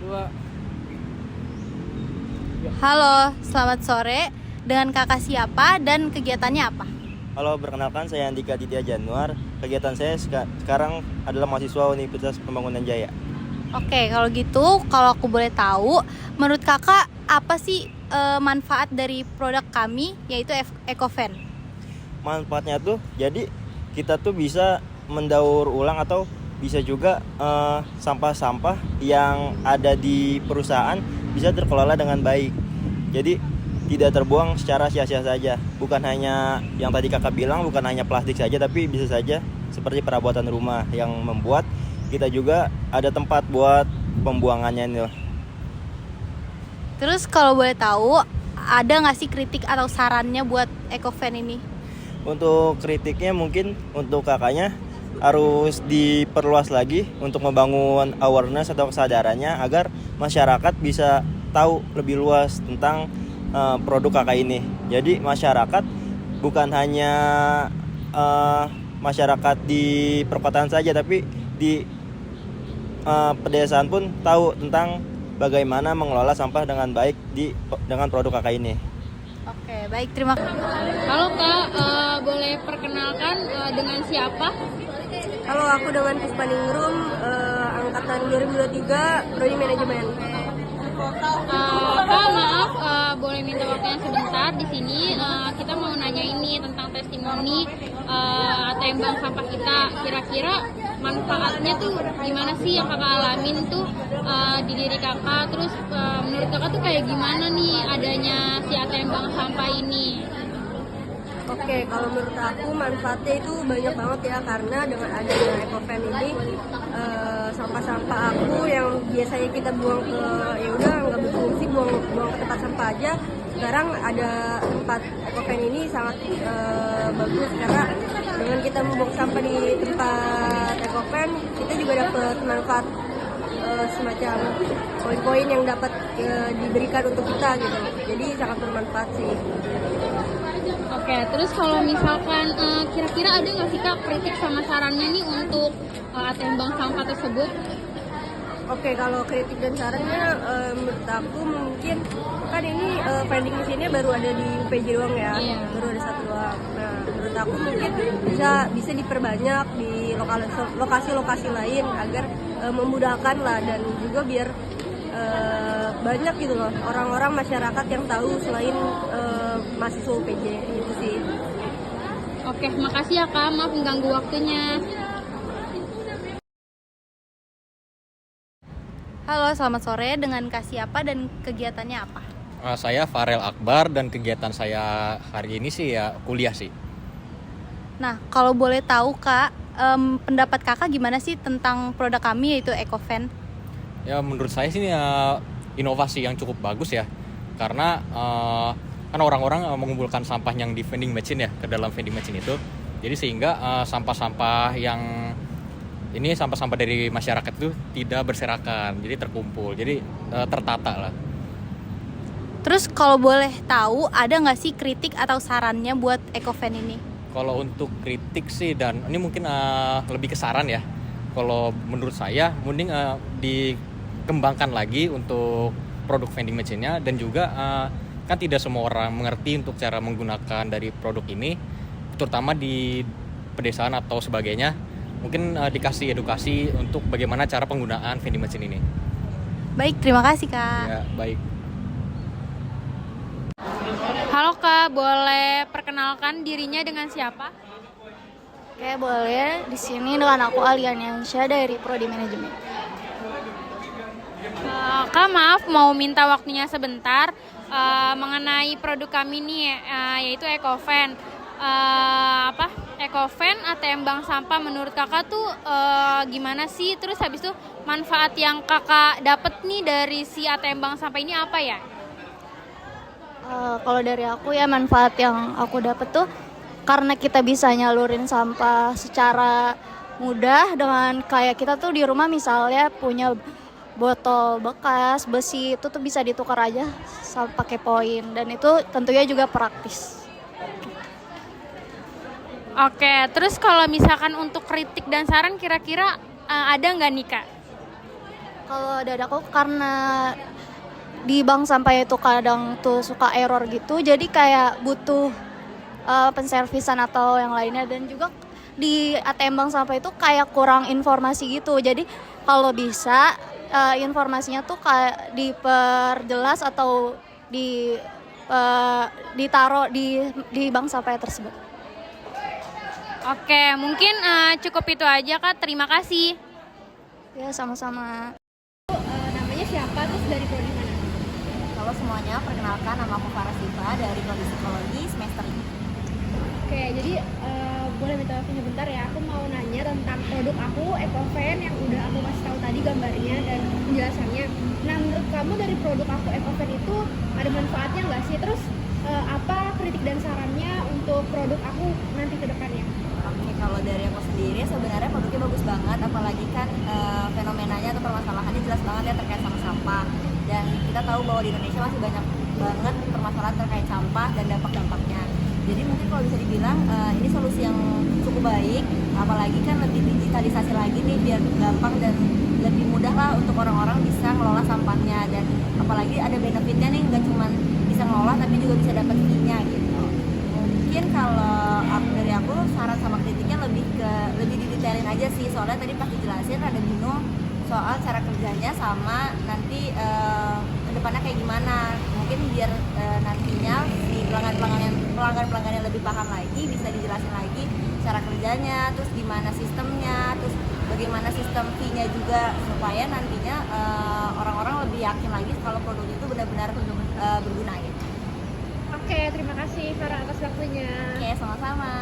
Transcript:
2. Halo, selamat sore. Dengan kakak siapa dan kegiatannya apa? Halo, perkenalkan saya Andika Ditya Januar. Kegiatan saya sekarang adalah mahasiswa Universitas Pembangunan Jaya. Oke, kalau gitu, kalau aku boleh tahu, menurut kakak apa sih manfaat dari produk kami, yaitu EcoVan? Manfaatnya tuh, jadi kita tuh bisa mendaur ulang atau bisa juga sampah-sampah yang ada di perusahaan bisa terkelola dengan baik. Jadi tidak terbuang secara sia-sia saja. Bukan hanya yang tadi kakak bilang, bukan hanya plastik saja, tapi bisa saja seperti perabotan rumah yang membuat kita juga ada tempat buat pembuangannya ini. Terus kalau boleh tahu, ada nggak sih kritik atau sarannya buat EcoVan ini? Untuk kritiknya mungkin untuk kakaknya harus diperluas lagi untuk membangun awareness atau kesadarannya agar masyarakat bisa tahu lebih luas tentang produk kakak ini. Jadi masyarakat bukan hanya masyarakat di perkotaan saja, tapi di pedesaan pun tahu tentang bagaimana mengelola sampah dengan baik dengan produk kakak ini. Oke, baik, terima kasih. Halo Kak, boleh perkenalkan dengan siapa? Halo, aku dengan Puspaningrum, angkatan 2023, Prodi Manajemen. Kak, maaf, boleh minta waktunya sebentar di sini. Kita mau nanya ini tentang testimoni ATM Bank Sampah kita. Kira-kira manfaatnya tuh gimana sih yang kakak alamin tuh di diri kakak? Terus menurut kakak tuh kayak gimana nih adanya si ATM Bank Sampah ini? Oke, kalau menurut aku manfaatnya itu banyak banget ya, karena dengan adanya EcoVan ini sampah-sampah aku yang biasanya kita buang ke ya udah nggak berfungsi, buang ke tempat sampah aja. Sekarang ada tempat EcoVan ini sangat bagus, karena dengan kita membuang sampah di tempat EcoVan, kita juga dapat manfaat semacam poin-poin yang dapat diberikan untuk kita gitu. Jadi sangat bermanfaat sih. Oke, terus kalau misalkan kira-kira ada nggak sih Kak kritik sama sarannya nih untuk ATM Bank Sampah tersebut? Oke, kalau kritik dan sarannya menurut aku mungkin kan ini vending mesinnya baru ada di UPJ doang ya, baru ada satu doang. Nah, menurut aku mungkin bisa diperbanyak di lokasi-lokasi lain agar memudahkan lah, dan juga biar banyak gitu loh orang-orang masyarakat yang tahu selain mahasiswa UPJ gitu sih. Oke, makasih ya Kak, maaf mengganggu waktunya. Halo, selamat sore. Dengan kak siapa dan kegiatannya apa? Saya Farel Akbar dan kegiatan saya hari ini sih ya kuliah sih. Nah, kalau boleh tahu kak, pendapat kakak gimana sih tentang produk kami yaitu EcoVan? Ya menurut saya sih inovasi yang cukup bagus ya. Karena kan orang-orang mengumpulkan sampah yang di vending machine ya ke dalam vending machine itu. Jadi sehingga sampah-sampah yang ini sampah-sampah dari masyarakat itu tidak berserakan, jadi terkumpul, jadi tertata lah. Terus kalau boleh tahu, ada nggak sih kritik atau sarannya buat EcoVan ini? Kalau untuk kritik sih, dan ini mungkin lebih ke saran ya. Kalau menurut saya, mending dikembangkan lagi untuk produk vending machine-nya, dan juga kan tidak semua orang mengerti untuk cara menggunakan dari produk ini, terutama di pedesaan atau sebagainya. Mungkin dikasih edukasi untuk bagaimana cara penggunaan vending machine ini. Baik, terima kasih kak. Ya, baik. Halo Kak, boleh perkenalkan dirinya dengan siapa? Oke, boleh. Di sini dengan aku Aliansyah dari Prodi Manajemen. Kak, maaf mau minta waktunya sebentar mengenai produk kami nih, yaitu EcoVan. EcoVan ATM Bank Sampah menurut kakak tuh gimana sih? Terus habis itu manfaat yang kakak dapet nih dari si ATM Bank Sampah ini apa ya? Kalau dari aku ya, manfaat yang aku dapat tuh karena kita bisa nyalurin sampah secara mudah, dengan kayak kita tuh di rumah misalnya punya botol bekas besi, itu tuh bisa ditukar aja pakai poin, dan itu tentunya juga praktis. Oke, terus kalau misalkan untuk kritik dan saran kira-kira ada nggak nih Kak? Kalau dari aku karena di bank sampah itu kadang tuh suka error gitu, jadi kayak butuh penservisan atau yang lainnya, dan juga di ATM bank sampah itu kayak kurang informasi gitu. Jadi kalau bisa informasinya tuh kayak diperjelas atau ditaruh di bank sampah tersebut. Oke, mungkin cukup itu aja Kak. Terima kasih. Ya, sama-sama. Namanya siapa, terus dari prodi mana? Halo semuanya, perkenalkan nama aku Farah Siva dari Prodi Psikologi semester 5. Oke, jadi boleh minta waktunya bentar ya. Aku mau nanya tentang produk aku, Ecovan, yang udah aku kasih tahu tadi gambarnya dan penjelasannya. Nah, menurut kamu dari produk aku, Ecovan, itu ada manfaatnya nggak sih? Terus apa kritik dan sarannya untuk produk aku nanti ke depannya? Oke, kalau dari aku sendiri sebenarnya produknya bagus banget, apalagi kan fenomenanya atau permasalahannya jelas banget ya terkait sama sampah. Dan kita tahu bahwa di Indonesia masih banyak banget permasalahan terkait sampah dan dampak-dampaknya. Jadi mungkin kalau bisa dibilang ini solusi yang cukup baik, apalagi kan lebih digitalisasi lagi nih biar gampang dan lebih mudah lah untuk orang-orang bisa ngelola sampahnya. Dan apalagi ada benefitnya nih, nggak cuma bisa ngelola tapi juga bisa dapat fee-nya gitu. Mungkin kalau dari aku saran sama kritiknya lebih didetailin aja sih, soalnya tadi pas dijelasin ada bingung soal cara kerjanya sama nanti kedepannya kayak gimana. Mungkin biar nantinya si pelanggan yang lebih paham lagi bisa dijelasin lagi cara kerjanya, terus gimana sistemnya, terus bagaimana sistem fee-nya juga, supaya nantinya orang-orang lebih yakin lagi kalau produknya itu benar-benar berguna gitu. Oke, terima kasih Farah atas waktunya. Oke, sama-sama.